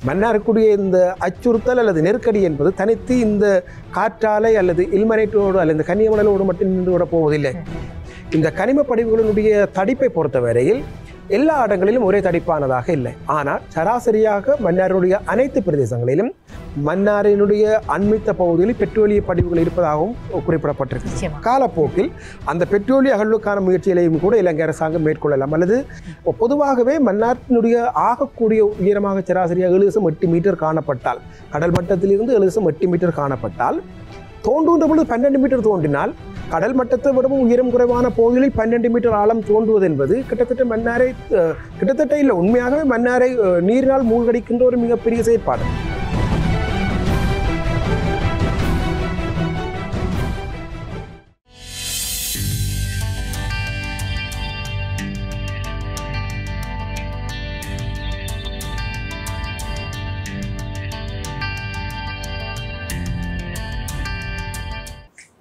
மன்னாருக்குரிய இந்த அச்சுறுத்தல் அல்லது நெருக்கடி என்பது தனித்து இந்த காற்றாலை அல்லது இல்மனைட்டோடு அல்லது இந்த கனிமணலோடு மட்டும் நின்று விட போவதில்லை. இந்த கனிம படிவுகளினுடைய தடிப்பை பொறுத்தவரையில் எல்லா இடங்களிலும் ஒரே தடிப்பானதாக இல்லை. ஆனால் சராசரியாக மன்னாருடைய அனைத்து பிரதேசங்களிலும் மன்னாரினுடைய அண்மித்த பகுதியில் பெட்ரோலிய படிவுகள் இருப்பதாகவும் குறிப்பிடப்பட்டிருக்கு. காலப்போக்கில் அந்த பெட்ரோலிய அகழ்வுக்கான முயற்சிகளையும் கூட இலங்கை அரசாங்கம் மேற்கொள்ளலாம். அல்லது பொதுவாகவே மன்னாரினுடைய ஆகக்கூடிய உயரமாக சராசரியாக 7.8 மீட்டர் காணப்பட்டால், கடல் மட்டத்திலிருந்து 7.8 மீட்டர் காணப்பட்டால், தோண்டுகின்ற பொழுது 12 மீட்டர் தோண்டினால் கடல் மட்டத்தை விடவும் உயரம் குறைவான பகுதிகளில் 12 மீட்டர் ஆழம் தோண்டுவது என்பது கிட்டத்தட்ட மன்னாரை கிட்டத்தட்ட இல்லை, உண்மையாகவே மன்னாரை நீரினால் மூழ்கடிக்கின்ற ஒரு மிகப்பெரிய செயற்பாடு.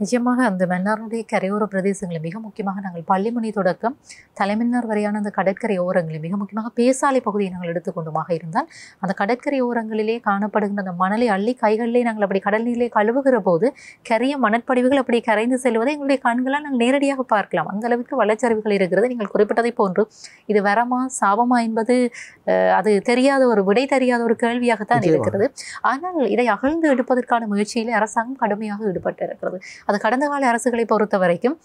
நிச்சயமாக அந்த மன்னாருடைய கரையோர பிரதேசங்களில் மிக முக்கியமாக நாங்கள் பள்ளிமணி தொடக்கம் தலைமன்னார் வரையான அந்த கடற்கரை ஓரங்களில் மிக முக்கியமாக பேசாலை பகுதியை நாங்கள் எடுத்துக்கொண்டுமாக இருந்தால் அந்த கடற்கரை ஓரங்களிலே காணப்படுகின்ற அந்த மணலை அள்ளி கைகளிலே நாங்கள் அப்படி கடல் நீரிலே கழுவுகிற போது கரிய மணற்படிவுகள் அப்படி கரைந்து செல்வதை எங்களுடைய கண்களால் நாங்கள் நேரடியாக பார்க்கலாம். அந்த அளவுக்கு வளச்சரிவுகள் இருக்கிறது. நீங்கள் குறிப்பிட்டதை போன்று இது வரமா சாபமா என்பது அது தெரியாத ஒரு விடை தெரியாத ஒரு கேள்வியாகத்தான் இருக்கிறது. ஆனால் இதை அகழ்ந்து எடுப்பதற்கான முயற்சியிலே அரசாங்கம் கடுமையாக ஈடுபட்டு இருக்கிறது. அது கடந்த கால அரசுகளை பொறுத்த வரைக்கும்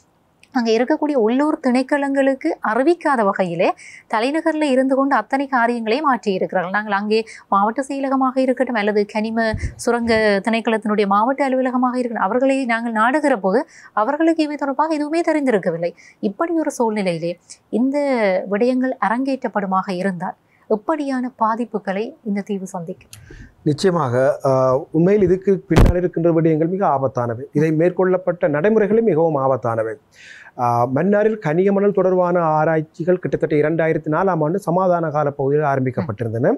அங்கே இருக்கக்கூடிய உள்ளூர் திணைக்களங்களுக்கு அறிவிக்காத வகையிலே தலைநகரில் இருந்து கொண்டு அத்தனை காரியங்களையும் மாற்றி இருக்கிறார்கள். நாங்கள் அங்கே மாவட்ட செயலகமாக இருக்கட்டும் அல்லது கனிம சுரங்க திணைக்களத்தினுடைய மாவட்ட அலுவலகமாக இருக்கட்டும், அவர்களை நாங்கள் நாடுகிற போது அவர்களுக்கு இவை தொடர்பாக எதுவுமே தெரிந்திருக்கவில்லை. இப்படி ஒரு சூழ்நிலையிலே இந்த விடயங்கள் அரங்கேற்றப்படுமாக இருந்தால் எப்படியான பாதிப்புகளை இந்த தீவு சந்திக்கும்? நிச்சயமாக உண்மையில் இதுக்கு பின்னால் இருக்கின்ற விடயங்கள் மிக ஆபத்தானவை. இதை மேற்கொள்ளப்பட்ட நடைமுறைகளும் மிகவும் ஆபத்தானவை. மன்னாரில் கனிமணல் தொடர்பான ஆராய்ச்சிகள் கிட்டத்தட்ட 2004ஆம் ஆண்டு சமாதான காலப்பகுதியில் ஆரம்பிக்கப்பட்டிருந்தன.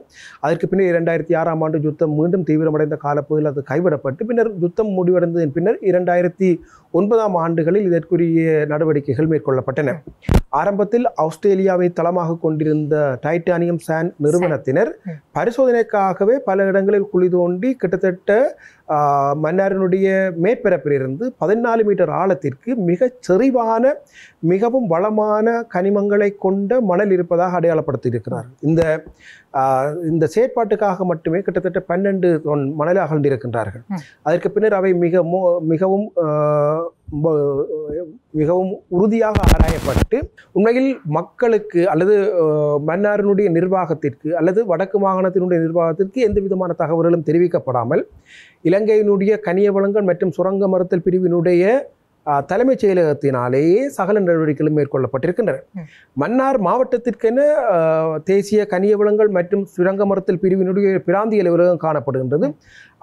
அதற்கு பின்னர் 2006ஆம் ஆண்டு யுத்தம் மீண்டும் தீவிரமடைந்த காலப்பகுதியில் அது கைவிடப்பட்டு பின்னர் யுத்தம் முடிவடைந்ததன் பின்னர் 2009ஆம் ஆண்டுகளில் இதற்குரிய நடவடிக்கைகள் மேற்கொள்ளப்பட்டன. ஆரம்பத்தில் ஆஸ்திரேலியாவை தளமாக கொண்டிருந்த டைட்டானியம் சாண்ட் நிறுவனத்தினர் பரிசோதனைக்காகவே பல இடங்களில் குழி தோண்டி கிட்டத்தட்ட மன்னாரினுடைய மேற்பரப்பிலிருந்து 14 மீட்டர் ஆழத்திற்கு மிகச் செறிவான மிகவும் வளமான கனிமங்களை கொண்ட மணல் இருப்பதாக அடையாளப்படுத்தி இருக்கிறார்கள். இந்த செயற்பாட்டுக்காக மட்டுமே கிட்டத்தட்ட 12 தொன் மணலை அகழ்ந்திருக்கின்றார்கள். அதற்கு பின்னர் அவை மிகவும் உறுதியாக ஆராயப்பட்டு உண்மையில் மக்களுக்கு அல்லது மன்னாரினுடைய நிர்வாகத்திற்கு அல்லது வடக்கு மாகாணத்தினுடைய நிர்வாகத்திற்கு எந்த விதமான தகவல்களும் தெரிவிக்கப்படாமல் இலங்கையினுடைய கனிய வளங்கள் மற்றும் சுரங்க மறுத்தல் பிரிவினுடைய தலைமைச் செயலகத்தினாலேயே சகல நடவடிக்கைகளும் மேற்கொள்ளப்பட்டிருக்கின்றன. மன்னார் மாவட்டத்திற்கென தேசிய கனிய வளங்கள் மற்றும் சுரங்க மறுத்தல் பிரிவினுடைய பிராந்திய அலுவலகம் காணப்படுகின்றது.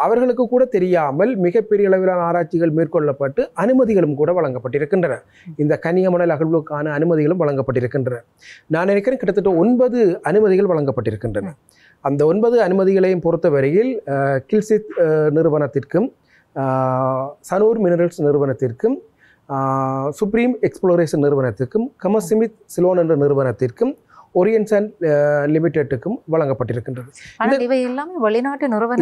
அவர்களுக்கு கூட தெரியாமல் மிகப்பெரிய அளவிலான ஆராய்ச்சிகள் மேற்கொள்ளப்பட்டு அனுமதிகளும் கூட வழங்கப்பட்டிருக்கின்றன. இந்த கனியமணல் அகழ்வுக்கான அனுமதிகளும் வழங்கப்பட்டிருக்கின்றன. நான் நினைக்கிறேன் கிட்டத்தட்ட 9 அனுமதிகள் வழங்கப்பட்டிருக்கின்றன. அந்த 9 அனுமதிகளையும் பொறுத்தவரையில் கில்சித் நிறுவனத்திற்கும் சனூர் மினரல்ஸ் நிறுவனத்திற்கும் சுப்ரீம் எக்ஸ்ப்ளோரேஷன் நிறுவனத்திற்கும் கமசிமித் சிலோன் என்ற நிறுவனத்திற்கும் ஓரியன்ட் சாண்ட் லிமிடெட்டுக்கும் வழங்கப்பட்டிருக்கின்றது.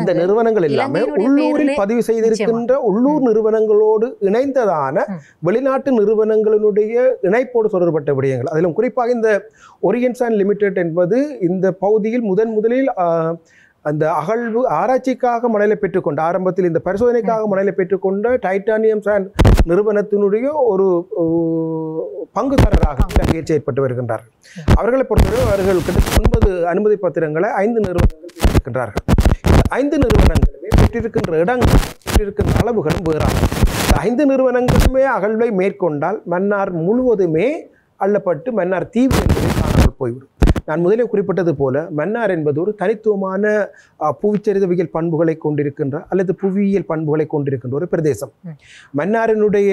இந்த நிறுவனங்கள் எல்லாமே உள்ளூரில் பதிவு செய்திருக்கின்ற உள்ளூர் நிறுவனங்களோடு இணைந்ததான வெளிநாட்டு நிறுவனங்களினுடைய இணைப்போடு தொடர்பட்ட விடயங்கள். அதிலும் குறிப்பாக இந்த ஓரியன்ட் சாண்ட் லிமிடெட் என்பது இந்த பகுதியில் முதலில் அந்த அகழ்வு ஆராய்ச்சிக்காக மணலை பெற்றுக்கொண்ட ஆரம்பத்தில் இந்த பரிசோதனைக்காக மணலை பெற்றுக்கொண்ட டைட்டானியம் சாண்ட் நிறுவனத்தினுடைய ஒரு பங்குதாரராக இலங்கையை செயற்பட்டு வருகின்றார்கள். அவர்களை பொறுத்தவரை அவர்கள் கிட்டத்தட்ட 9 அனுமதி பத்திரங்களை 5 நிறுவனங்கள் பெற்றிருக்கின்றார்கள். இந்த 5 நிறுவனங்களுமே பெற்றிருக்கின்ற இடங்கள் பெற்றிருக்கின்ற அளவுகளும் வேறாகும். இந்த 5 நிறுவனங்களுமே அகழ்வை மேற்கொண்டால் மன்னார் முழுவதுமே அள்ளப்பட்டு மன்னார் தீவு என்பதை காணாமல் போய்விடும். நான் முதலே குறிப்பிட்டது போல மன்னார் என்பது ஒரு தனித்துவமான புவிச்சரிதவியல் பண்புகளை கொண்டிருக்கின்ற அல்லது புவியியல் பண்புகளை கொண்டிருக்கின்ற ஒரு பிரதேசம். மன்னாரினுடைய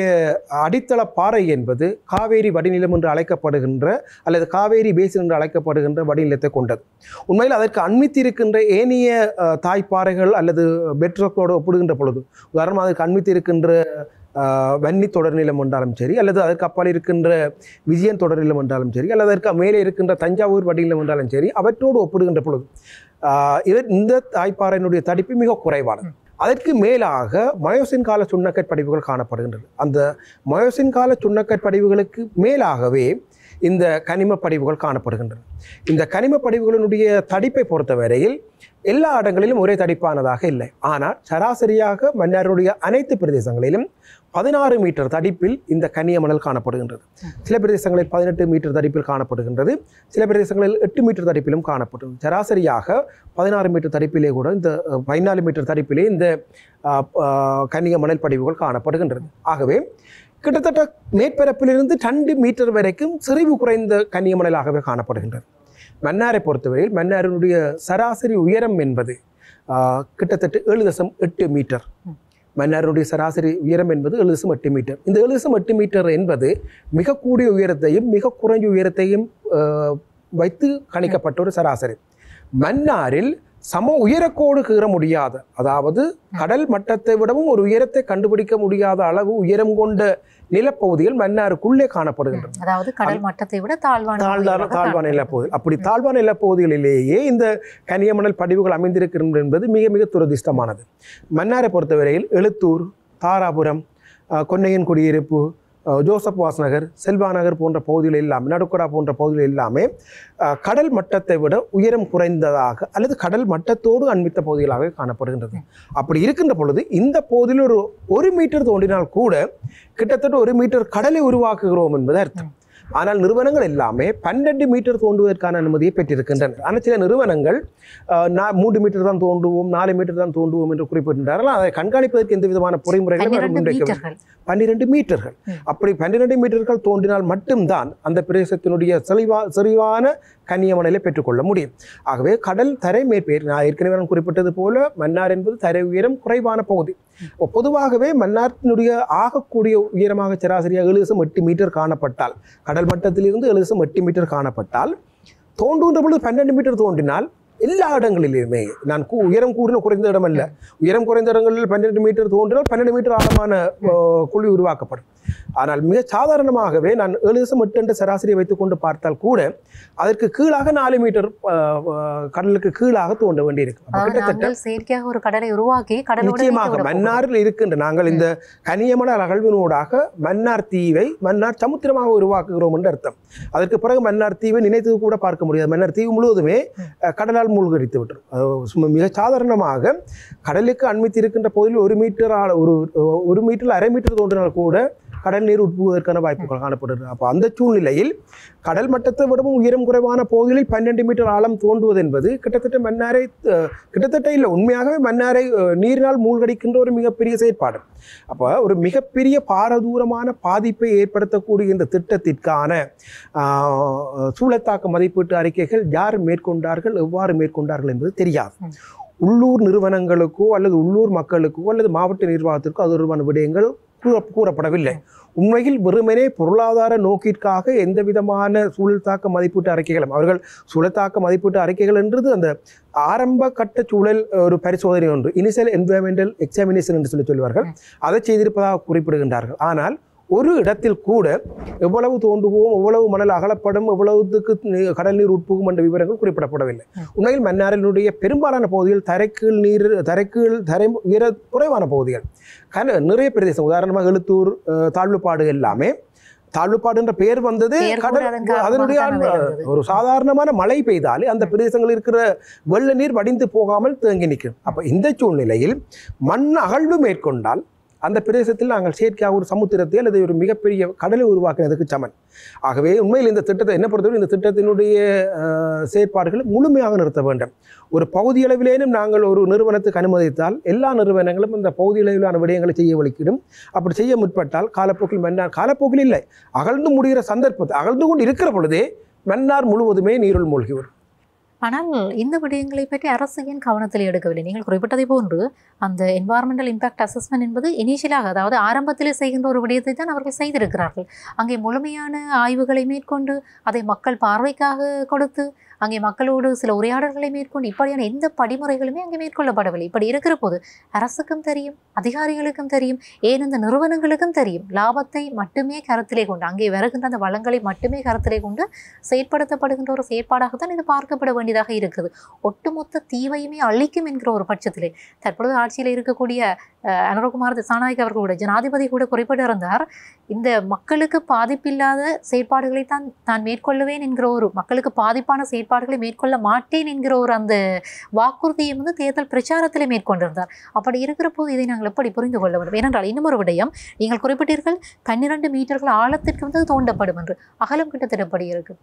அடித்தள பாறை என்பது காவேரி வடிநிலம் என்று அழைக்கப்படுகின்ற அல்லது காவேரி பேசின் என்று அழைக்கப்படுகின்ற வடிநிலத்தை கொண்டது. உண்மையில் அதற்கு அண்மித்திருக்கின்ற ஏனைய தாய்ப்பாறைகள் அல்லது பெட்ரோக்கோடு ஒப்பிடுகின்ற பொழுது உதாரணமாக அதற்கு அண்மித்திருக்கின்ற வன்னி தொடர்நிலம் என்றாலும் சரி, அல்லது அதற்கு அப்பால் இருக்கின்ற விஜயன் தொடர்நிலம் என்றாலும் சரி, அல்லது அதற்கு மேலே இருக்கின்ற தஞ்சாவூர் வடிநிலம் என்றாலும் சரி, அவற்றோடு ஒப்பிடுகின்ற பொழுது இந்த தாய்ப்பாறையினுடைய தடிப்பு மிக குறைவானது. அதற்கு மேலாக மயோசின் கால சுண்ணக்கற் படிவுகள் காணப்படுகின்றது. அந்த மயோசின் கால சுண்ணக்கற் படிவுகளுக்கு மேலாகவே இந்த கனிம படிவுகள் காணப்படுகின்றன. இந்த கனிம படிவுகளினுடைய தடிப்பை பொறுத்தவரையில் எல்லா இடங்களிலும் ஒரே தடிப்பானதாக இல்லை. ஆனால் சராசரியாக மன்னாருடைய அனைத்து பிரதேசங்களிலும் 16 மீட்டர் தடிப்பில் இந்த கனிய மணல் காணப்படுகின்றது. சில பிரதேசங்களில் 18 மீட்டர் தடிப்பில் காணப்படுகின்றது, சில பிரதேசங்களில் 8 மீட்டர் தடிப்பிலும் காணப்படுகிறது. சராசரியாக 16 மீட்டர் தடிப்பிலே கூட இந்த 14 மீட்டர் தடிப்பிலே இந்த கனிய மணல் படிவுகள் காணப்படுகின்றது. ஆகவே கிட்டத்தட்ட மேற்பரப்பிலிருந்து 2 மீட்டர் வரைக்கும் செறிவு குறைந்த கனிய மணலாகவே காணப்படுகின்றது. மன்னாரை பொறுத்தவரையில் மன்னாரினுடைய சராசரி உயரம் என்பது கிட்டத்தட்ட 7.8 மீட்டர். மன்னாருடைய சராசரி உயரம் என்பது 7.8 மீட்டர். இந்த 7.8 மீட்டர் என்பது மிக கூடிய உயரத்தையும் மிக குறைஞ்ச உயரத்தையும் வைத்து கணிக்கப்பட்ட ஒரு சராசரி. மன்னாரில் சம உயரக்கோடு கீற முடியாத, அதாவது கடல் மட்டத்தை விடவும் ஒரு உயரத்தை கண்டுபிடிக்க முடியாத அளவு உயரம் கொண்ட நிலப்பகுதிகள் மன்னாருக்குள்ளே காணப்படுகின்றன. அதாவது கடல் மட்டத்தை விட தாழ்வான நிலப்பகுதி. அப்படி தாழ்வான நிலப்பகுதிகளிலேயே இந்த கனியமணல் படிவுகள் அமைந்திருக்கின்றன என்பது மிக மிக துரதிர்ஷ்டமானது. மன்னாரை பொறுத்தவரையில் எழுத்தூர், தாராபுரம், கொன்னையன் குடியிருப்பு, ஜோசப் வாஸ் நகர், செல்வா நகர் போன்ற பகுதிகள் எல்லாமே, நடுக்கடா போன்ற பகுதிகள் எல்லாமே கடல் மட்டத்தை விட உயரம் குறைந்ததாக அல்லது கடல் மட்டத்தோடு அண்மித்த பகுதிகளாக காணப்படுகின்றது. அப்படி இருக்கின்ற பொழுது இந்த பகுதியில் ஒரு மீட்டர் தோண்டினால் கூட கிட்டத்தட்ட 1 மீட்டர் கடலை உருவாக்குகிறோம் என்பது அர்த்தம். ஆனால் நிறுவனங்கள் எல்லாமே 12 மீட்டர் தோண்டுவதற்கான அனுமதியை பெற்றிருக்கின்றன. ஆனால் சில நிறுவனங்கள் 3 மீட்டர் தான் தோண்டுவோம், 4 மீட்டர் தான் தோண்டுவோம் என்று குறிப்பிட்டிருந்தார்கள். அதை கண்காணிப்பதற்கு எந்த விதமான பொறிமுறைகளும் 12 மீட்டர்கள். அப்படி 12 மீட்டர்கள் தோன்றினால் மட்டும்தான் அந்த பிரதேசத்தினுடைய செறிவான கனியமணலை பெற்றுக்கொள்ள முடியும். ஆகவே கடல் தரை மேற்பேர், நான் ஏற்கனவே நான் குறிப்பிட்டது போல மன்னார் என்பது தரை உயரம் குறைவான பகுதி. பொதுவாகவே மன்னாரினுடைய ஆகக்கூடிய உயரமாக சராசரியாக 7.8 மீட்டர் காணப்பட்டால், கடல் மட்டத்திலிருந்து 7.8 மீட்டர் காணப்பட்டால், தோண்டுகின்ற பொழுது 12 மீட்டர் தோன்றினால் எல்லா இடங்களிலுமே, நான் உயரம் கூடின குறைந்த இடம் அல்ல, உயரம் குறைந்த இடங்களில் 12 மீட்டர் தோன்றினால் 12 மீட்டர் ஆழமான குழி உருவாக்கப்படும். ஆனால் மிக சாதாரணமாகவே நான் 7.8 என்ற சராசரியை வைத்துக்கொண்டு பார்த்தால் கூட அதற்கு கீழாக 4 மீட்டர் கடலுக்கு கீழாக தோண்ட வேண்டியிருக்கு. செயற்கையாக ஒரு கடலை உருவாக்கி நிச்சயமாக மன்னாரில் இருக்கின்ற நாங்கள் இந்த கனியமணல் அகழ்வினூடாக மன்னார் தீவை மன்னார் சமுத்திரமாக உருவாக்குகிறோம் என்று அர்த்தம். அதற்கு பிறகு மன்னார் தீவை நினைத்து கூட பார்க்க முடியாது. மன்னார் தீவு முழுவதுமே கடலால் மூழ்கடித்து விட்டுரும். மிக சாதாரணமாக கடலுக்கு அண்மித்து இருக்கின்ற பகுதியில் 1 மீட்டர் 1.5 மீட்டர் தோன்றினால் கூட கடல் நீர் உட்புவதற்கான வாய்ப்புகள் காணப்படுகிறது. அப்போ அந்த சூழ்நிலையில் கடல் மட்டத்தை விடவும் உயரம் குறைவான பகுதிகளில் 12 மீட்டர் ஆழம் தோண்டுவது என்பது கிட்டத்தட்ட இல்லை, உண்மையாகவே மன்னாரை நீரினால் மூழ்கடிக்கின்ற ஒரு மிகப்பெரிய செயற்பாடு. அப்போ ஒரு மிகப்பெரிய பாரதூரமான பாதிப்பை ஏற்படுத்தக்கூடிய இந்த திட்டத்திற்கான சூழத்தாக்க மதிப்பீட்டு அறிக்கைகள் யார் மேற்கொண்டார்கள், எவ்வாறு மேற்கொண்டார்கள் என்பது தெரியாது. உள்ளூர் நிறுவனங்களுக்கோ அல்லது உள்ளூர் மக்களுக்கோ அல்லது மாவட்ட நிர்வாகத்திற்கோ அது தொடர்பான விடயங்கள் கூறப்படவில்லை. உண்மையில் வெறுமனே பொருளாதார நோக்கிற்காக எந்த விதமான சூழல் தாக்க மதிப்பீட்டு அறிக்கைகளும், அவர்கள் சூழல் தாக்க மதிப்பீட்டு அறிக்கைகள் என்றது அந்த ஆரம்ப கட்ட சூழல் ஒரு பரிசோதனை ஒன்று, இனிஷியல் என்விரான்மெண்டல் எக்ஸாமினேஷன் என்று சொல்லுவார்கள், அதை செய்திருப்பதாக குறிப்பிடுகின்றார்கள். ஆனால் ஒரு இடத்தில் கூட எவ்வளவு தோண்டுவோம், எவ்வளவு மணல் அகலப்படும், எவ்வளவுக்கு கடல் நீர் உட்புகும் என்ற விவரங்கள் குறிப்பிடப்படவில்லை. உண்மையில் மன்னாரினுடைய பெரும்பாலான பகுதிகள் தரை உயர குறைவான பகுதிகள், நிறைய பிரதேசம், உதாரணமாக எழுத்தூர், தாழ்வுப்பாடு எல்லாமே, தாழ்வுப்பாடு என்ற பெயர் வந்தது அதனுடைய ஒரு சாதாரணமான மழை பெய்தாலே அந்த பிரதேசங்களில் இருக்கிற வெள்ள நீர் வடிந்து போகாமல் தேங்கி நிற்கும். அப்போ இந்த சூழ்நிலையில் மண் அகழ்வு மேற்கொண்டால் அந்த பிரதேசத்தில் நாங்கள் செயற்கையாக ஒரு சமுத்திரத்தை அல்லது ஒரு மிகப்பெரிய கடலை உருவாக்குறதுக்கு சமன். ஆகவே உண்மையில் இந்த திட்டத்தை என்ன பொறுத்தவரை இந்த திட்டத்தினுடைய செயற்பாடுகளை முழுமையாக நிறுத்த வேண்டும். ஒரு பகுதியளவிலேனும் நாங்கள் ஒரு நிறுவனத்துக்கு அனுமதித்தால் எல்லா நிறுவனங்களும் இந்த பகுதியளவிலான விடயங்களை செய்ய வலிக்கிடும். அப்படி செய்ய முற்பட்டால் காலப்போக்கில் மன்னார், காலப்போக்கில் இல்லை, அகழ்ந்து முடிகிற சந்தர்ப்பத்தை, அகழ்ந்து கொண்டு இருக்கிற பொழுதே மன்னார் முழுவதுமே நீருள் மூழ்கி வரும். ஆனால் இந்த விடயங்களை பற்றி அரசு ஏன் கவனத்தில் எடுக்கவில்லை? நீங்கள் குறிப்பிட்டதை போன்று அந்த என்வாரன்மெண்டல் இம்பாக்ட் அசஸ்மெண்ட் என்பது இனிஷியலாக, அதாவது ஆரம்பத்திலே செய்கின்ற ஒரு விடயத்தை தான் அவர்கள் செய்திருக்கிறார்கள். அங்கே முழுமையான ஆய்வுகளை மேற்கொண்டு அதை மக்கள் பார்வைக்காக கொடுத்து அங்கே மக்களோடு சில உரையாடல்களை மேற்கொண்டு இப்படியான எந்த படிமுறைகளுமே அங்கே மேற்கொள்ளப்படவில்லை. இப்படி இருக்கிற போது அரசுக்கும் தெரியும், அதிகாரிகளுக்கும் தெரியும், ஏன் இந்த நிறுவனங்களுக்கும் தெரியும், லாபத்தை மட்டுமே கருத்திலே கொண்டு அங்கே வருகின்ற அந்த வளங்களை மட்டுமே கருத்திலே கொண்டு செயற்படுத்தப்படுகின்ற ஒரு செயற்பாடாகத்தான் இது பார்க்கப்பட வேண்டியதாக இருக்குது. ஒட்டுமொத்த தீவையுமே அழிக்கும் என்கிற ஒரு பட்சத்திலே தற்பொழுது ஆட்சியில் இருக்கக்கூடிய அனுரகுமார் திசாநாயக் அவர்களுடைய ஜனாதிபதி கூட குறிப்பிட்டிருந்தார், இந்த மக்களுக்கு பாதிப்பில்லாத செயற்பாடுகளை தான் மேற்கொள்ளுவேன் என்கிற ஒரு, மக்களுக்கு பாதிப்பான செயற்பாடுகளை மேற்கொள்ள மாட்டேன் என்கிற ஒரு அந்த வாக்குறுதியை தேர்தல் பிரச்சாரத்திலே மேற்கொண்டிருந்தார். அப்படி இருக்கிற போது இதை நாங்கள் எப்படி புரிந்து கொள்ள வேண்டும்? ஏனென்றால் இன்னும் ஒரு விடயம், நீங்கள் குறிப்பிட்டீர்கள் 12 மீட்டர்கள் ஆழத்திற்கு தோண்டப்படும் என்று. அகலம் கிட்டத்தட்ட இருக்கு.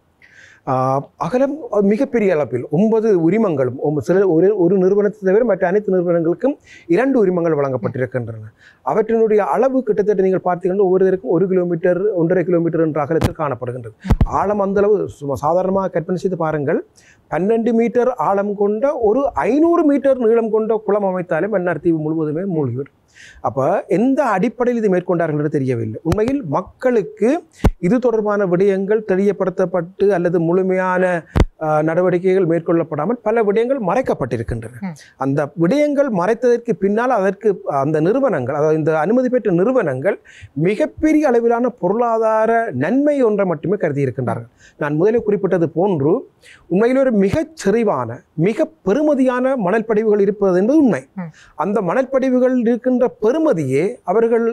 அகலம் மிகப்பெரிய அளவில் 9 உரிமங்களும் சில ஒரு நிறுவனத்தை தவிர மற்ற அனைத்து நிறுவனங்களுக்கும் 2 உரிமங்கள் வழங்கப்பட்டிருக்கின்றன. அவற்றினுடைய அளவு கிட்டத்தட்ட நீங்கள் பார்த்தீங்கன்னா ஒவ்வொருவருக்கும் 1 கிலோமீட்டர் 1.5 கிலோமீட்டர் என்ற அகலத்தில் காணப்படுகின்றது. ஆழம் அந்த அளவு சாதாரணமாக கற்பனை செய்து பாருங்கள். 12 மீட்டர் ஆழம் கொண்ட ஒரு 500 மீட்டர் நீளம் கொண்ட குளம் அமைத்தாலே மன்னார் தீவு முழுவதுமே மூழ்கிவிடும். அப்போ எந்த அடிப்படையில் இது மேற்கொண்டார்கள் என்று தெரியவில்லை. உண்மையில் மக்களுக்கு இது தொடர்பான விடயங்கள் தெரியப்படுத்தப்பட்டு அல்லது முழுமையான நடவடிக்கைகள் மேற்கொள்ளப்படாமல் பல விடயங்கள் மறைக்கப்பட்டிருக்கின்றன. அந்த விடயங்கள் மறைத்ததற்கு பின்னால் அதற்கு அந்த நிறுவனங்கள், அதாவது இந்த அனுமதி பெற்ற நிறுவனங்கள் மிகப்பெரிய அளவிலான பொருளாதார நன்மை ஒன்றை மட்டுமே கருதி இருக்கின்றார்கள். நான் முதலில் குறிப்பிட்டது போன்று உண்மையில் ஒரு மிகச் செறிவான மிக பெருமதியான மணல் படிவுகள் இருப்பது என்பது உண்மை. அந்த மணல் படிவுகள் இருக்கின்ற பெருமதியே அவர்கள்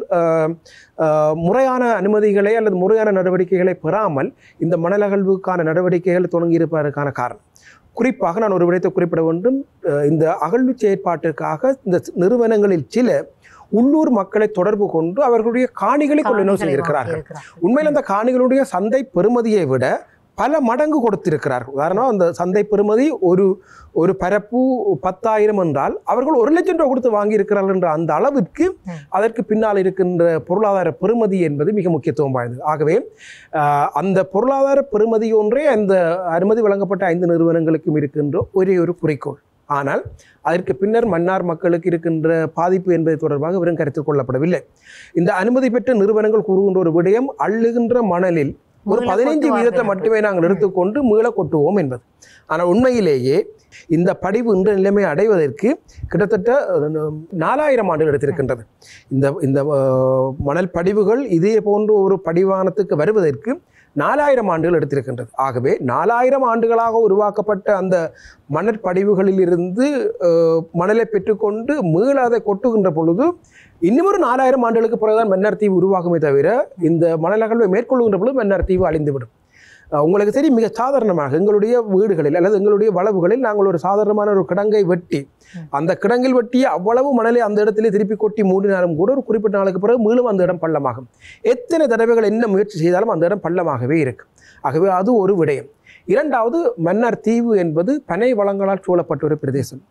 முறையான அனுமதிகளை அல்லது முறையான நடவடிக்கைகளை பெறாமல் இந்த மணல் அகழ்வுக்கான நடவடிக்கைகள் தொடங்கியிருப்பதற்கான காரணம். குறிப்பாக நான் ஒரு விடயத்தை குறிப்பிட வேண்டும். இந்த அகழ்வு செயற்பாட்டிற்காக இந்த நிறுவனங்களில் சில உள்ளூர் மக்களை தொடர்பு கொண்டு அவர்களுடைய காணிகளை கொள்ளையடிப்பு செய்திருக்கிறார்கள். உண்மையில் அந்த காணிகளுடைய சந்தை பெறுமதியை விட பல மடங்கு கொடுத்திருக்கிறார்கள். உதாரணம், அந்த சந்தை பெறுமதி ஒரு பரப்பு 10,000 என்றால் அவர்கள் 1 லட்சம் ரூபாய் கொடுத்து வாங்கியிருக்கிறார்கள் என்ற அந்த அளவிற்கு அதற்கு பின்னால் இருக்கின்ற பொருளாதார பெறுமதி என்பது மிக முக்கியத்துவம் வாய்ந்தது. ஆகவே அந்த பொருளாதார பெறுமதி ஒன்றே அந்த அனுமதி வழங்கப்பட்ட 5 நிறுவனங்களுக்கும் இருக்கின்ற ஒரே ஒரு குறிக்கோள். ஆனால் அதற்கு பின்னர் மன்னார் மக்களுக்கு இருக்கின்ற பாதிப்பு என்பது தொடர்பாக வெறும் கருத்தில் கொள்ளப்படவில்லை. இந்த அனுமதி பெற்ற நிறுவனங்கள் கூறுகின்ற ஒரு விடயம், அள்ளுகின்ற மணலில் ஒரு 15% மட்டுமே நாங்கள் எடுத்துக்கொண்டு மீள கொட்டுவோம் என்பது. ஆனால் உண்மையிலேயே இந்த படிவு இன்ற நிலைமை அடைவதற்கு கிட்டத்தட்ட 4000 ஆண்டுகள் எடுத்திருக்கின்றது. இந்த மணல் படிவுகள் இதே போன்ற ஒரு படிவானத்துக்கு வருவதற்கு 4000 ஆண்டுகள் எடுத்திருக்கின்றது. ஆகவே 4000 ஆண்டுகளாக உருவாக்கப்பட்ட அந்த மணல் படிவுகளில் இருந்து மணலை பெற்றுக்கொண்டு மீள அதை கொட்டுகின்ற பொழுது இன்னும் ஒரு 4000 ஆண்டுகளுக்கு பிறகுதான் மன்னார் தீவு உருவாகுமே தவிர இந்த மணல் அகழ்வை மேற்கொள்கின்ற பொழுது மன்னார் தீவு அழிந்துவிடும். உங்களுக்கு தெரியும், மிக சாதாரணமாக எங்களுடைய வீடுகளில் அல்லது எங்களுடைய வளவுகளில் நாங்கள் ஒரு சாதாரணமான ஒரு கிடங்கை வெட்டி அந்த கிடங்கில் வெட்டிய அவ்வளவு மணலை அந்த இடத்திலே திருப்பி கொட்டி மூடினாலும் கூட ஒரு குறிப்பிட்ட நாளுக்கு பிறகு மீளும் அந்த இடம் பள்ளமாகும். எத்தனை தடவைகள் என்ன முயற்சி செய்தாலும் அந்த இடம் பள்ளமாகவே இருக்கும். ஆகவே அது ஒரு விடயம். இரண்டாவது, மன்னார் தீவு என்பது பனை வளங்களால் சூழப்பட்ட ஒரு பிரதேசம்.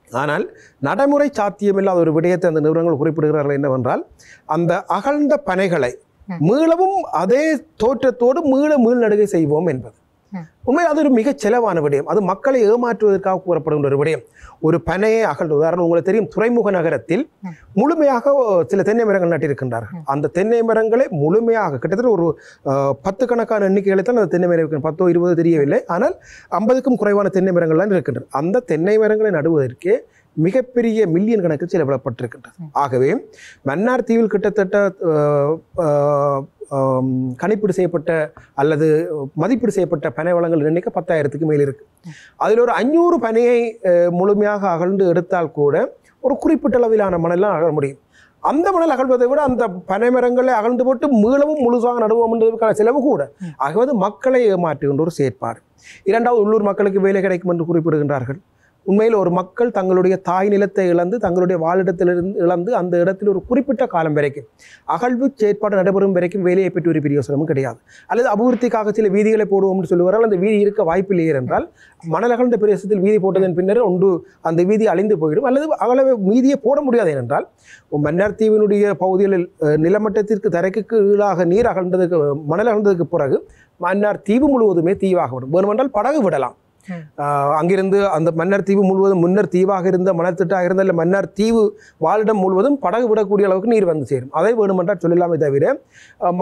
ஆனால் நடைமுறை சாத்தியமில்லாத ஒரு விடயத்தை அந்த நிறுவனங்கள் குறிப்பிடுகிறார்கள். என்னவென்றால், அந்த அகழ்ந்த பனைகளை மீளவும் அதே தோற்றத்தோடு மீள் நடுகை செய்வோம் என்பது. உண்மையில் அது ஒரு மிகச் செலவான விடயம். அது மக்களை ஏமாற்றுவதற்காக கூறப்படுகின்ற ஒரு விடயம். ஒரு பனையை அகழ்ந்த உதாரணம் உங்களுக்கு தெரியும், துறைமுக நகரத்தில் முழுமையாக சில தென்னை மரங்கள் நட்டிருக்கின்றார்கள். அந்த தென்னை மரங்களை முழுமையாக கிட்டத்தட்ட ஒரு 10 கணக்கான எண்ணிக்கைகளை தான் அந்த தென்னை மரம் 10 20 தெரியவில்லை. ஆனால் 50க்கும் குறைவான தென்னை மரங்கள்லாம் இருக்கின்றன. அந்த தென்னை மரங்களை நடுவதற்கே மிகப்பெரிய மில்லியன் கணக்கில் செலவிடப்பட்டிருக்கின்றது. ஆகவே மன்னார் தீவில் கிட்டத்தட்ட கணிப்பீடு செய்யப்பட்ட அல்லது மதிப்பீடு செய்யப்பட்ட பனை வளங்கள் எண்ணிக்கை 10,000க்கு மேல் இருக்கு. அதில் ஒரு 500 பனையை முழுமையாக அகழ்ந்து எடுத்தால் கூட ஒரு குறிப்பிட்ட அளவிலான மணலாம் அகழ முடியும். அந்த மணல் அகழ்வதை விட அந்த பனை மரங்களை அகழ்ந்து போட்டு மீளவும் முழுசாக நடுவோம் என்பதற்கான செலவு கூட. ஆகவே மக்களை ஏமாற்றுகின்ற ஒரு செயற்பாடு. இரண்டாவது, உள்ளூர் மக்களுக்கு வேலை கிடைக்கும் என்று குறிப்பிடுகின்றார்கள். உண்மையில் ஒரு மக்கள் தங்களுடைய தாய் நிலத்தை இழந்து தங்களுடைய வாழிடத்திலிருந்து இழந்து அந்த இடத்தில் ஒரு குறிப்பிட்ட காலம் வரைக்கும் அகழ்வு செயற்பாடு நடைபெறும் வரைக்கும் வேலையை பற்றி ஒரு பிரயோசனமும் கிடையாது. அல்லது அபிவிருத்திக்காக சில வீதிகளை போடுவோம்னு சொல்லுவார்கள். அந்த வீதி இருக்க வாய்ப்பில்லையே என்றால் மணல் அகழ்ந்த பிரதேசத்தில் வீதி போட்டதன் பின்னர் அந்த வீதி அழிந்து போயிடும். அல்லது அகல வீதியை போட முடியாது ஏனென்றால் மன்னார் தீவினுடைய பகுதிகளில் நிலமட்டத்திற்கு தரைக்கு ஈடாக நீர் அகழ்ந்ததுக்கு மணல் அகழ்ந்ததுக்கு பிறகு மன்னார் தீவு முழுவதுமே தீவாக விடும். வேணுமென்றால் படகு விடலாம். அங்கிருந்து அந்த மன்னார் தீவு முழுவதும் முன்னர் தீவாக இருந்த மணல் திட்டாக இருந்த இல்லை மன்னார் தீவு வாழிடம் முழுவதும் படகு விடக்கூடிய அளவுக்கு நீர் வந்து சேரும். அதை வேணுமென்றால் சொல்லலாமே தவிர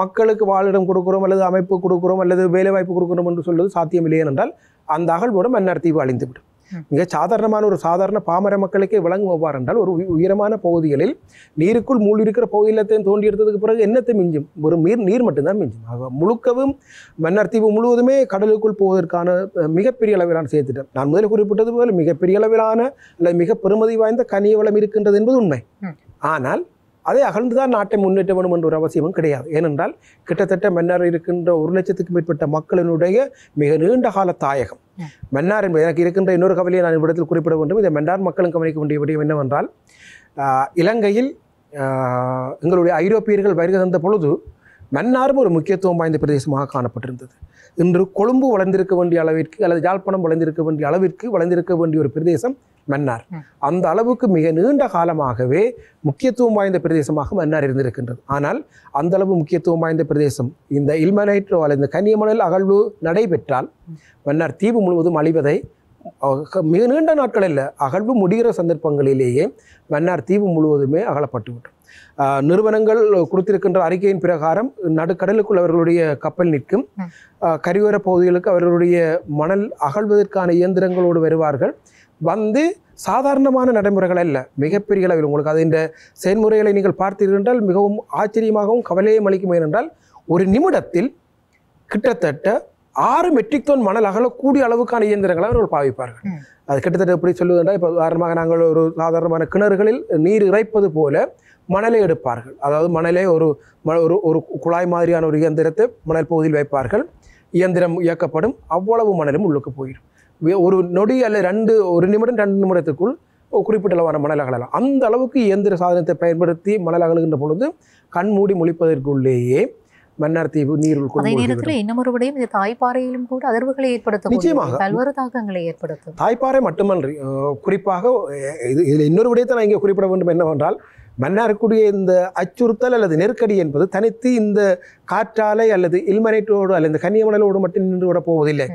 மக்களுக்கு வாழிடம் கொடுக்குறோம் அல்லது அமைப்பு கொடுக்குறோம் அல்லது வேலைவாய்ப்பு கொடுக்குறோம் என்று சொல்வது சாத்தியமில்லை. என்றால் அந்த அகழ்வோடு மன்னார் தீவு அழிந்துவிடும். மிக சாதாரணமான ஒரு சாதாரண பாமர மக்களுக்கே விளங்குவார் என்றால் ஒரு உயரமான பகுதிகளில் நீருக்குள் மூழ்கிருக்கிற பகுதியிலத்தையும் தோண்டி எடுத்ததுக்கு பிறகு என்னத்தை மிஞ்சும்? ஒரு நீர் மட்டும்தான் மிஞ்சும். ஆக முழுக்கவும் மன்னார் தீவு முழுவதுமே கடலுக்குள் போவதற்கான மிகப்பெரிய அளவிலான சேர்த்துட்டேன். நான் முதலில் குறிப்பிட்டது போல மிகப்பெரிய அளவிலான அல்லது மிக பெருமதி வாய்ந்த கனிய வளம் இருக்கின்றது என்பது உண்மை. ஆனால் அதை அகழ்ந்துதான் நாட்டை முன்னேற்ற வேண்டும் என்ற ஒரு அவசியமும் கிடையாது. ஏனென்றால் கிட்டத்தட்ட மன்னார் இருக்கின்ற 1 லட்சத்துக்கும் மேற்பட்ட மக்களினுடைய மிக நீண்ட கால தாயகம் மன்னார் என்பது. எனக்கு இருக்கின்ற இன்னொரு கவலையை நான் இவ்விடத்தில் குறிப்பிட வேண்டும். இதை மன்னார் மக்களும் கவனிக்க வேண்டிய விடயம் என்னவென்றால், இலங்கையில் எங்களுடைய ஐரோப்பியர்கள் வருகை தந்த பொழுது மன்னாரும் ஒரு முக்கியத்துவம் வாய்ந்த பிரதேசமாக காணப்பட்டிருந்தது. இன்று கொழும்பு வளர்ந்திருக்க வேண்டிய அளவிற்கு அல்லது யாழ்ப்பாணம் வளர்ந்திருக்க வேண்டிய அளவிற்கு வளர்ந்திருக்க வேண்டிய ஒரு பிரதேசம் மன்னார். அந்த அளவுக்கு மிக நீண்ட காலமாகவே முக்கியத்துவம் வாய்ந்த பிரதேசமாக மன்னார் இருந்திருக்கின்றது. ஆனால் அந்த அளவு முக்கியத்துவம் வாய்ந்த பிரதேசம் இந்த இல்மனைட்டோ அல்லது இந்த கனியமணல் அகழ்வு நடைபெற்றால் மன்னார் தீவு முழுவதும் அழிவதை மிக நீண்ட நாட்கள் இல்லை, அகழ்வு முடிகிற சந்தர்ப்பங்களிலேயே மன்னார் தீவு முழுவதுமே அகலப்பட்டுவிடும். நிறுவனங்கள் கொடுத்திருக்கின்ற அறிக்கையின் பிரகாரம் நடுக்கடலுக்குள் அவர்களுடைய கப்பல் நிற்கும். கரையோர பகுதிகளுக்கு அவர்களுடைய மணல் அகழ்வதற்கான இயந்திரங்களோடு வருவார்கள். வந்து சாதாரணமான நடைமுறைகள் அல்ல, மிகப்பெரிய அளவில் உங்களுக்கு அது இந்த செயல்முறைகளை நீங்கள் பார்த்தீர்கள் என்றால் மிகவும் ஆச்சரியமாகவும் கவலையும் அளிக்கும். ஏனென்றால் ஒரு நிமிடத்தில் கிட்டத்தட்ட 6 மெட்ரிக் டன் மணல் அகலக்கூடிய அளவுக்கான இயந்திரங்களை அவர்கள் பாவிப்பார்கள். அது கிட்டத்தட்ட எப்படி சொல்லுவதென்றால், இப்போ உதாரணமாக நாங்கள் ஒரு சாதாரணமான கிணறுகளில் நீர் இறைப்பது போல மணலை எடுப்பார்கள். அதாவது மணலை ஒரு குழாய் மாதிரியான ஒரு இயந்திரத்தை மணல் பகுதியில் வைப்பார்கள். இயந்திரம் இயக்கப்படும், அவ்வளவு மணலும் உள்ளுக்கு போயிடும். ஒரு நொடி அல்லது 1 நிமிடம் 2 நிமிடத்துக்குள் குறிப்பிட்ட அளவான மணல் அகலலாம். அந்த அளவுக்கு இயந்திர சாதனத்தை பயன்படுத்தி மணல் அகலுகின்ற பொழுது கண் மூடி முழிப்பதற்குள்ளேயே மன்னார் தீவு நீருள் அதே நேரத்தில் இன்னொரு விடயம், இது தாய்ப்பாறையிலும் கூட அதிர்வுகளை ஏற்படுத்தும், நிச்சயமாக பல்வேறு தாக்கங்களை ஏற்படுத்தும். தாய்ப்பாறை மட்டுமன்றி குறிப்பாக இதில் இன்னொரு விடயத்தை நான் இங்கே குறிப்பிட வேண்டும் என்னவென்றால், மன்னாருக்குரிய இந்த அச்சுறுத்தல் அல்லது நெருக்கடி என்பது தனித்து இந்த காற்றாலை அல்லது இல்மனைட்டோடு அல்லது இந்த கன்னியமணலோடு மட்டும் நின்று விட போவதில்லை.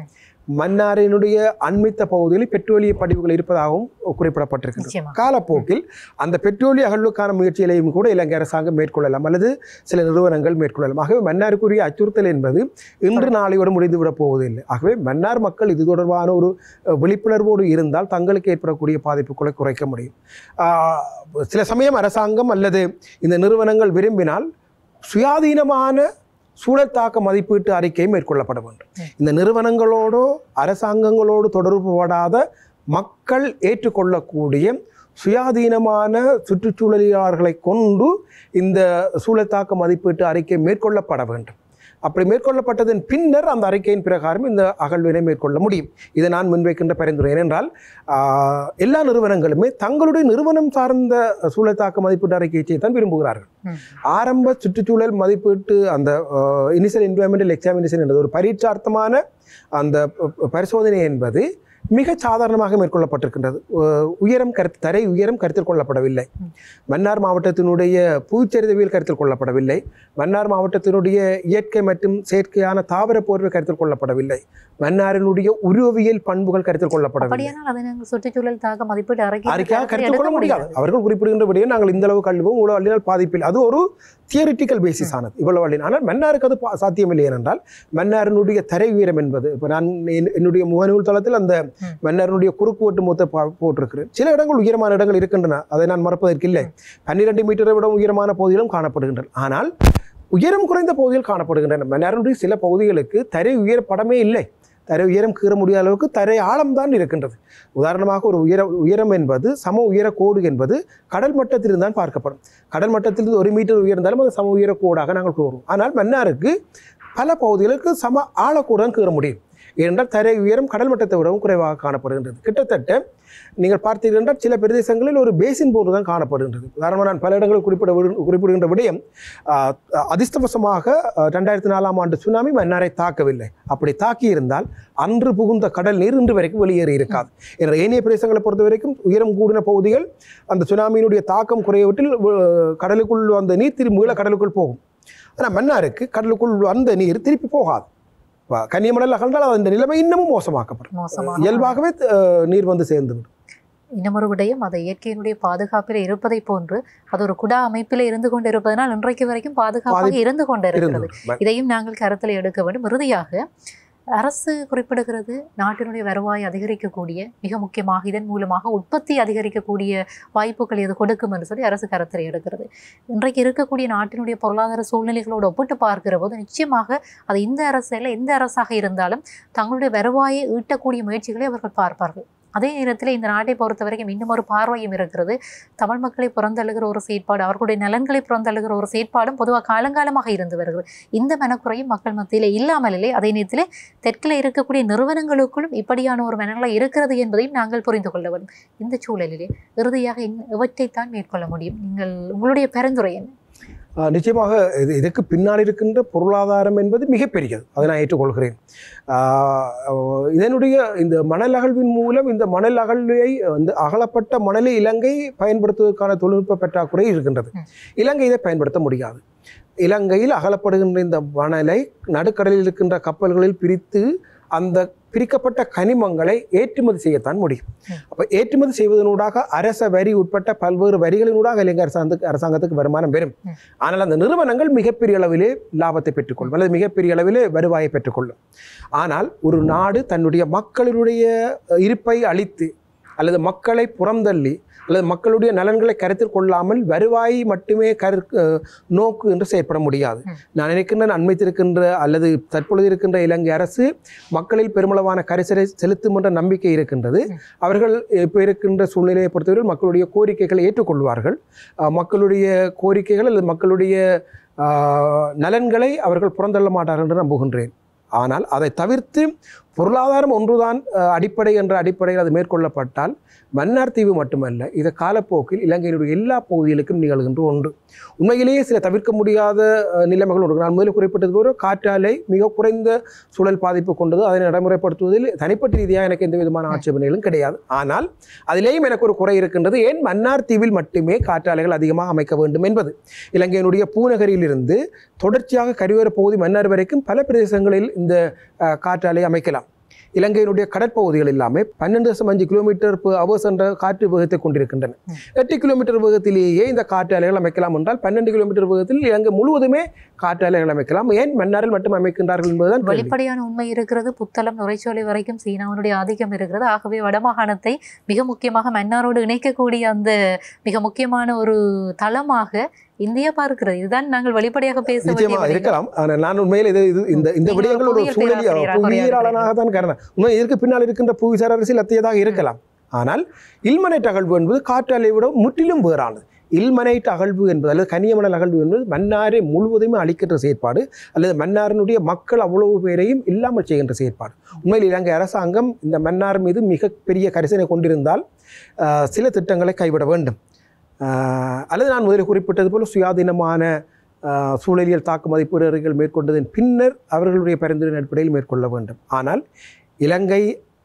மன்னாரினுடைய அண்மித்த பகுதியில் பெட்ரோலிய படிவுகள் இருப்பதாகவும் குறிப்பிடப்பட்டிருக்கிறது. காலப்போக்கில் அந்த பெட்ரோலிய அகழ்வுக்கான முயற்சிகளையும் கூட இலங்கை அரசாங்கம் மேற்கொள்ளலாம் அல்லது சில நிறுவனங்கள் மேற்கொள்ளலாம். ஆகவே மன்னாருக்குரிய அச்சுறுத்தல் என்பது இன்று நாளையோடு முடிந்துவிடப் போவதில்லை. ஆகவே மன்னார் மக்கள் இது தொடர்பான ஒரு விழிப்புணர்வோடு இருந்தால் தங்களுக்கு ஏற்படக்கூடிய பாதிப்புகளை குறைக்க முடியும். சில சமயம் அரசாங்கம் அல்லது இந்த நிறுவனங்கள் விரும்பினால் சுயாதீனமான சூழல் தாக்க மதிப்பீட்டு அறிக்கை மேற்கொள்ளப்பட வேண்டும். இந்த நிறுவனங்களோடோ அரசாங்கங்களோடு தொடர்பு படாத மக்கள் ஏற்றுக்கொள்ளக்கூடிய சுயாதீனமான சுற்றுச்சூழலியாளர்களை கொண்டு இந்த சூழல் தாக்க மதிப்பீட்டு அறிக்கை மேற்கொள்ளப்பட வேண்டும். அப்படி மேற்கொள்ளப்பட்டதன் பின்னர் அந்த அறிக்கையின் பிரகாரம் இந்த அகழ்வினை மேற்கொள்ள முடியும். இதை நான் முன்வைக்கின்ற பரிந்துரை. ஏனென்றால் எல்லா நிறுவனங்களுமே தங்களுடைய நிறுவனம் சார்ந்த சூழல் தாக்க மதிப்பீட்டு அறிக்கையை தான் விரும்புகிறார்கள். ஆரம்ப சுற்றுச்சூழல் மதிப்பீட்டு அந்த இனிஷியல் என்வாயன்மெண்டல் எக்ஸாமினேஷன் என்பது ஒரு பரீட்சார்த்தமான அந்த பரிசோதனை என்பது மிக சாதாரணமாக மேற்கொள்ளப்பட்டிருக்கின்றது. தரை உயரம் கருத்தில் கொள்ளப்படவில்லை. மன்னார் மாவட்டத்தினுடைய பூச்சரிதவியல் கருத்தில் கொள்ளப்படவில்லை. மன்னார் மாவட்டத்தினுடைய இயற்கை மற்றும் செயற்கையான தாவர போர்வை கருத்தில் கொள்ளப்படவில்லை. மன்னாரினுடைய உருவியல் பண்புகள் கருத்தில் கொள்ளப்படவில்லை. சுற்றுச்சூழல் தாக்க மதிப்பீடு அறிக்கையாக கருத்தில் கொள்ள முடியாது. அவர்கள் குறிப்பிடுகின்றபடியே நாங்கள் இந்த அளவு கல்வியும் இவ்வளவு அள்ளினால் பாதிப்பில், அது ஒரு தியரிட்டிக்கல் பேசிஸ் ஆனது. இவ்வளவு அள்ளினால் ஆனால் மன்னாருக்கு அது சாத்தியமில்லை. ஏனென்றால் மன்னாரினுடைய தரை உயரம் என்பது, இப்போ நான் என்னுடைய முகநூல் தளத்தில் அந்த மன்னாரினுடைய குறுக்குவெட்டு மொத்த போட்டிருக்கிறேன். சில இடங்கள் உயரமான இடங்கள் இருக்கின்றன, அதை நான் மறப்பதற்கில்லை. 12 மீட்டரை விட உயரமான பகுதிகளும் காணப்படுகின்றன. ஆனால் உயரம் குறைந்த பகுதிகள் காணப்படுகின்றன. மன்னாரினுடைய சில பகுதிகளுக்கு தரை உயரப்படமே இல்லை. தரை உயரம் கீற முடியாத அளவுக்கு தரை ஆழம்தான் இருக்கின்றது. உதாரணமாக ஒரு உயரம் என்பது சம உயர கோடு என்பது கடல் மட்டத்திலிருந்து தான் பார்க்கப்படும். கடல் மட்டத்திலிருந்து 1 மீட்டர் உயர்ந்தாலும் அது சம உயர கோடாக நாங்கள் கூறுவோம். ஆனால் மன்னாருக்கு பல பகுதிகளுக்கு சம ஆழக்கூடன் கீற முடியும். ஏனென்றால் தரை உயரம் கடல் மட்டத்தை விடவும் குறைவாக காணப்படுகின்றது. கிட்டத்தட்ட நீங்கள் பார்த்தீர்கள் என்றால் சில பிரதேசங்களில் ஒரு பேசின் போன்று தான் காணப்படுகின்றது. உதாரணமாக நான் பல இடங்களில் குறிப்பிடுகின்ற விடயம், அதிர்ஷ்டவசமாக 2004ஆம் ஆண்டு சுனாமி மன்னாரை தாக்கவில்லை. அப்படி தாக்கியிருந்தால் அன்று புகுந்த கடல் நீர் இன்று வரைக்கும் வெளியேறி இருக்காது. என்ற ஏனைய பிரதேசங்களை பொறுத்த வரைக்கும் உயரம் கூடின பகுதிகள் அந்த சுனாமியினுடைய தாக்கம் குறையவற்றில் கடலுக்குள் வந்த நீர் திரும்பி கடலுக்குள் போகும். ஆனால் மன்னாருக்கு கடலுக்குள் வந்த நீர் திருப்பி போகாது. கன்னியமணல் அகன்றால் அந்த நிலைமை இன்னமும் மோசமாக்கப்படும். இயல்பாகவே நீர் வந்து சேர்ந்துவிடும். இன்னமொரு விடயம், அது இயற்கையினுடைய பாதுகாப்பில் இருப்பதை போன்று அது ஒரு குடா அமைப்பில் இருந்து கொண்டு இருப்பதனால் இன்றைக்கு வரைக்கும் பாதுகாப்பாக இருந்து கொண்டு இருக்கிறது. இதையும் நாங்கள் கருத்தில் எடுக்க வேண்டும். இறுதியாக அரசு குறிப்பிடுகிறது நாட்டினுடைய வருவாய் அதிகரிக்கக்கூடிய, மிக முக்கியமாக இதன் மூலமாக உற்பத்தி அதிகரிக்கக்கூடிய வாய்ப்புகள் இது கொடுக்கும் என்று சொல்லி அரசு கருத்தில் எடுக்கிறது. இன்றைக்கு இருக்கக்கூடிய நாட்டினுடைய பொருளாதார சூழ்நிலைகளோடு ஒப்பிட்டு பார்க்கிற போது நிச்சயமாக அது இந்த அரசு இல்லை, எந்த அரசாக இருந்தாலும் தங்களுடைய வருவாயை ஈட்டக்கூடிய முயற்சிகளை அவர்கள் பார்ப்பார்கள். அதே நேரத்தில் இந்த நாட்டை பொறுத்த வரைக்கும் இன்னும் ஒரு பார்வையும் இருக்கிறது. தமிழ் மக்களை புறந்தள்ளுகிற ஒரு செயற்பாடு, அவர்களுடைய நலன்களை புறந்தள்ளுகிற ஒரு செயற்பாடும் பொதுவாக காலங்காலமாக இருந்து வருகிறது. இந்த மனக்குறையும் மக்கள் மத்தியில் இல்லாமல் இல்லை. அதே நேரத்தில் தெற்கில் இருக்கக்கூடிய நிறுவனங்களுக்குள்ளும் இப்படியான ஒரு மனநிலை இருக்கிறது என்பதையும் நாங்கள் புரிந்து கொள்ள வேண்டும். இந்த சூழலிலே இறுதியாக இவற்றைத்தான் மேற்கொள்ள முடியும். உங்களுடைய பரிந்துரை என்ன? நிச்சயமாக இதுக்கு பின்னால் இருக்கின்ற பொருளாதாரம் என்பது மிகப்பெரியது, அதை நான் ஏற்றுக்கொள்கிறேன். இதனுடைய இந்த மணல் அகழ்வின் மூலம் இந்த மணல் அகழ்வை வந்து அகலப்பட்ட மணலை இலங்கை பயன்படுத்துவதற்கான தொழில்நுட்ப பற்றாக்குறை இருக்கின்றது. இலங்கை இதை பயன்படுத்த முடியாது. இலங்கையில் அகலப்படுகின்ற இந்த மணலை நடுக்கடலில் இருக்கின்ற கப்பல்களில் பிரித்து அந்த பிரிக்கப்பட்ட கனிமங்களை ஏற்றுமதி செய்யத்தான் முடியும். அப்போ ஏற்றுமதி செய்வதனூடாக அரச வரி உட்பட்ட பல்வேறு வரிகளினூடாக இலங்கை அரசாங்கத்துக்கு வருமானம் பெறும். ஆனால் அந்த நிறுவனங்கள் மிகப்பெரிய அளவிலே லாபத்தை பெற்றுக்கொள்ளும் அல்லது மிகப்பெரிய அளவிலே வருவாயை பெற்றுக்கொள்ளும். ஆனால் ஒரு நாடு தன்னுடைய மக்களுடைய இருப்பை அழித்து அல்லது மக்களை புறந்தள்ளி அல்லது மக்களுடைய நலன்களை கருத்தில் கொள்ளாமல் வருவாய் மட்டுமே நோக்கு என்று செயற்பட முடியாது. நான் நினைக்கின்ற அண்மைத்திருக்கின்ற அல்லது தற்பொழுது இருக்கின்ற இலங்கை அரசு மக்களில் பெருமளவான கரிசனை செலுத்தும் என்ற நம்பிக்கை இருக்கின்றது. அவர்கள் இப்போ இருக்கின்ற சூழ்நிலையை பொறுத்தவரை மக்களுடைய கோரிக்கைகளை ஏற்றுக்கொள்வார்கள். மக்களுடைய கோரிக்கைகள் அல்லது மக்களுடைய நலன்களை அவர்கள் புறந்தள்ள மாட்டார்கள் என்று நம்புகின்றேன். ஆனால் அதை தவிர்த்து பொருளாதாரம் ஒன்றுதான் அடிப்படை என்ற அடிப்படையில் அது மேற்கொள்ளப்பட்டால் மன்னார் தீவு மட்டுமல்ல, இது காலப்போக்கில் இலங்கையினுடைய எல்லா பகுதிகளுக்கும் நிகழ்கின்ற ஒன்று. உண்மையிலேயே சில தவிர்க்க முடியாத நிலைமைகள் உண்டு. நான் முதலில் குறிப்பிட்டது போல காற்றாலை மிக குறைந்த சூழல் பாதிப்பு கொண்டது. அதனை நடைமுறைப்படுத்துவதில் தனிப்பட்ட ரீதியாக எனக்கு எந்த விதமான ஆட்சேபனைகளும் கிடையாது. ஆனால் அதிலேயும் எனக்கு ஒரு குறை இருக்கின்றது. ஏன் மன்னார் தீவில் மட்டுமே காற்றாலைகள் அதிகமாக அமைக்க வேண்டும் என்பது. இலங்கையினுடைய பூநகரிலிருந்து தொடர்ச்சியாக கரையோர பகுதி மன்னார் வரைக்கும் பல பிரதேசங்களில் இந்த காற்றாலை அமைக்கலாம். இலங்கையினுடைய கடற்பகுதிகள் எல்லாமே 12.5 கிலோமீட்டர் அவர் என்ற காற்று வேகத்தை கொண்டிருக்கின்றன. 8 கிலோமீட்டர் வேகத்திலேயே இந்த காற்றாலைகள் அமைக்கலாம் என்றால் 12 கிலோமீட்டர் வேகத்தில் இலங்கை முழுவதுமே காற்றாலைகள் அமைக்கலாம். ஏன் மன்னாரில் மட்டும் அமைக்கின்றார்கள் என்பதுதான் வெளிப்படையான உண்மை இருக்கிறது. புத்தளம் நுரைச்சோலை வரைக்கும் சீனாவுடைய ஆதிக்கம் இருக்கிறது. ஆகவே வடமாகாணத்தை மிக முக்கியமாக மன்னாரோடு இணைக்கக்கூடிய அந்த மிக முக்கியமான ஒரு தளமாக இந்தியா பார்க்கிறது. இதுதான் நாங்கள் வெளிப்படையாக பேச இருக்கலாம். நான் உண்மையில் இந்த விடயங்கள் ஒரு புவியியலாளனாக தான் காரணம். உண்மை இதற்கு பின்னால் இருக்கின்ற புவிசார் அரசியல் அத்தியதாக இருக்கலாம். ஆனால் இல்மனைட் அகழ்வு என்பது காற்றாலை விட முற்றிலும் வேறானது. இல்மனைட் அகழ்வு என்பது அல்லது கனியமணல் அகழ்வு என்பது மன்னாரை முழுவதுமே அழிக்கின்ற செயற்பாடு அல்லது மன்னாரினுடைய மக்கள் அவ்வளவு பேரையும் இல்லாமல் செய்கின்ற செயற்பாடு. உண்மையில் இலங்கை அரசாங்கம் இந்த மன்னார் மீது மிகப்பெரிய கரிசனை கொண்டிருந்தால் சில திட்டங்களை கைவிட வேண்டும். அல்லது நான் முதலில் குறிப்பிட்டது போல சுயாதீனமான சூழலியல் தாக்கு மதிப்பீடுகள் மேற்கொண்டதன் பின்னர் அவர்களுடைய பரிந்துரை அடிப்படையில் மேற்கொள்ள வேண்டும். ஆனால்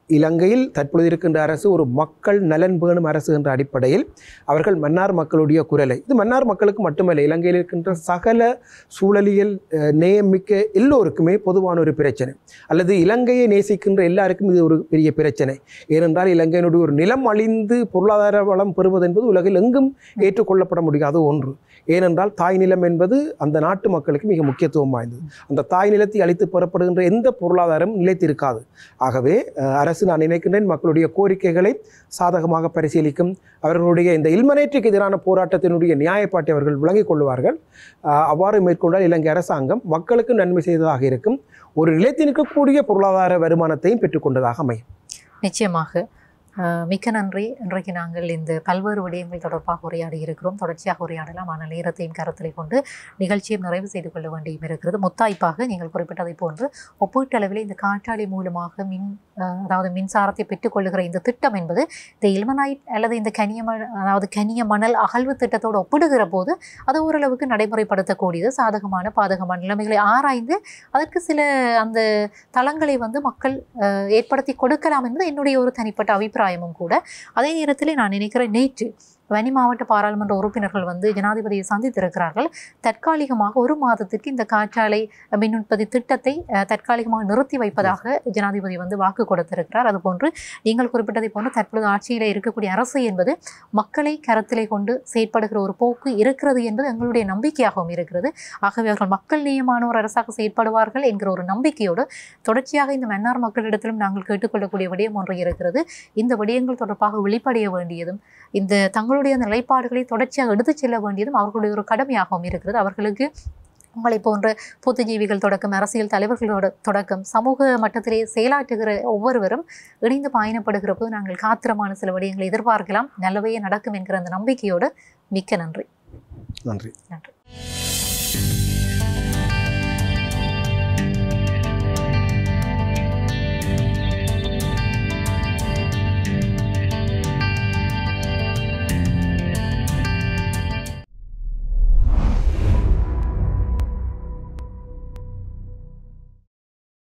இலங்கையில் தற்பொழுது இருக்கின்ற அரசு ஒரு மக்கள் நலன் பேணும் அரசு என்ற அடிப்படையில் அவர்கள் மன்னார் மக்களுடைய குரலை, இது மன்னார் மக்களுக்கு மட்டுமல்ல, இலங்கையில் இருக்கின்ற சகல சூழலியல் நேயமிக்க எல்லோருக்குமே பொதுவான ஒரு பிரச்சனை, அல்லது இலங்கையை நேசிக்கின்ற எல்லாருக்கும் இது ஒரு பெரிய பிரச்சனை. ஏனென்றால் இலங்கையினுடைய ஒரு நிலம் அழிந்து பொருளாதார வளம் பெறுவது என்பது உலகில் எங்கும் ஏற்றுக்கொள்ளப்பட முடியாத ஒன்று. ஏனென்றால் தாய் நிலம் என்பது அந்த நாட்டு மக்களுக்கு மிக முக்கியத்துவம் வாய்ந்தது. அந்த தாய் நிலத்தை அழித்து பெறப்படுகின்ற எந்த பொருளாதாரம் நிலைத்திருக்காது. ஆகவே அரசு, நான் நினைக்கின்றேன், மக்களுடைய கோரிக்கைகளை சாதகமாக பரிசீலிக்கும். அவர்களுடைய இந்த இல்மனைட்டுக்கு எதிரான போராட்டத்தினுடைய நியாயப்பாட்டை அவர்கள் விளங்கிக் கொள்வார்கள். அவ்வாறு மேற்கொண்டால் இலங்கை அரசாங்கம் மக்களுக்கு நன்மை செய்ததாக இருக்கும். ஒரு நிலைத்து நிற்கக்கூடிய பொருளாதார வருமானத்தையும் பெற்றுக்கொண்டதாக அமையும். நிச்சயமாக. மிக்க நன்றி. இன்றைக்கு நாங்கள் இந்த பல்வேறு விடயங்கள் தொடர்பாக உரையாடி இருக்கிறோம். தொடர்ச்சியாக உரையாடலாம். ஆனால் நேரத்தையும் கருத்தில் கொண்டு நிகழ்ச்சியும் நிறைவு செய்து கொள்ள வேண்டியும் இருக்கிறது. முத்தாய்ப்பாக நீங்கள் குறிப்பிட்டதை போன்று ஒப்பீட்டளவில் இந்த காற்றாலை மூலமாக மின்சாரத்தை பெற்றுக்கொள்ளுகிற இந்த திட்டம் என்பது இந்த இல்மனைட் அல்லது இந்த கனிய மணல் அகழ்வு திட்டத்தோடு ஒப்பிடுகிற போது அது ஓரளவுக்கு நடைமுறைப்படுத்தக்கூடியது. சாதகமான பாதகமான நிலைமைகளை ஆராய்ந்து அதற்கு சில அந்த தளங்களை மக்கள் ஏற்படுத்தி கொடுக்கலாம் என்பது என்னுடைய ஒரு தனிப்பட்ட அபிப்பிராயமும் கூட. அதே நேரத்தில் நான் நினைக்கிறேன், நேற்று வன்னி மாவட்ட பாராளுமன்ற உறுப்பினர்கள் வந்து ஜனாதிபதியை சந்தித்திருக்கிறார்கள். தற்காலிகமாக 1 மாதத்திற்கு இந்த காற்றாலை மின் உற்பத்தி திட்டத்தை தற்காலிகமாக நிறுத்தி வைப்பதாக ஜனாதிபதி வந்து வாக்கு கொடுத்திருக்கிறார். அதுபோன்று நீங்கள் குறிப்பிட்டதை போன்று தற்பொழுது ஆட்சியில் இருக்கக்கூடிய அரசு என்பது மக்களை கருத்திலே கொண்டு செயற்படுகிற ஒரு போக்கு இருக்கிறது என்பது எங்களுடைய நம்பிக்கையாகவும் இருக்கிறது. ஆகவே அவர்கள் மக்கள் நேயமான ஒரு அரசாக செயற்படுவார்கள் என்கிற ஒரு நம்பிக்கையோடு தொடர்ச்சியாக இந்த மன்னார் மக்களிடத்திலும் நாங்கள் கேட்டுக்கொள்ளக்கூடிய விடயம் ஒன்று இருக்கிறது. இந்த விடயங்கள் தொடர்பாக வெளிப்படைய வேண்டியதும் இந்த தங்களுடைய நிலைப்பாடுகளை தொடர்ச்சியாக எடுத்துச் செல்ல வேண்டியதும் அவர்களுடைய ஒரு கடமையாகவும் இருக்கிறது. அவர்களுக்கு உங்களை போன்ற புத்திஜீவிகள் தொடக்கம் அரசியல் தலைவர்களோட தொடக்கம் சமூக மட்டத்திலே செயலாற்றுகிற ஒவ்வொருவரும் இணைந்து பயணப்படுகிற போது நாங்கள் காத்திரமான சில விடயங்களை எதிர்பார்க்கலாம். நல்லவையே நடக்கும் என்கிற அந்த நம்பிக்கையோடு மிக்க நன்றி. நன்றி. நன்றி.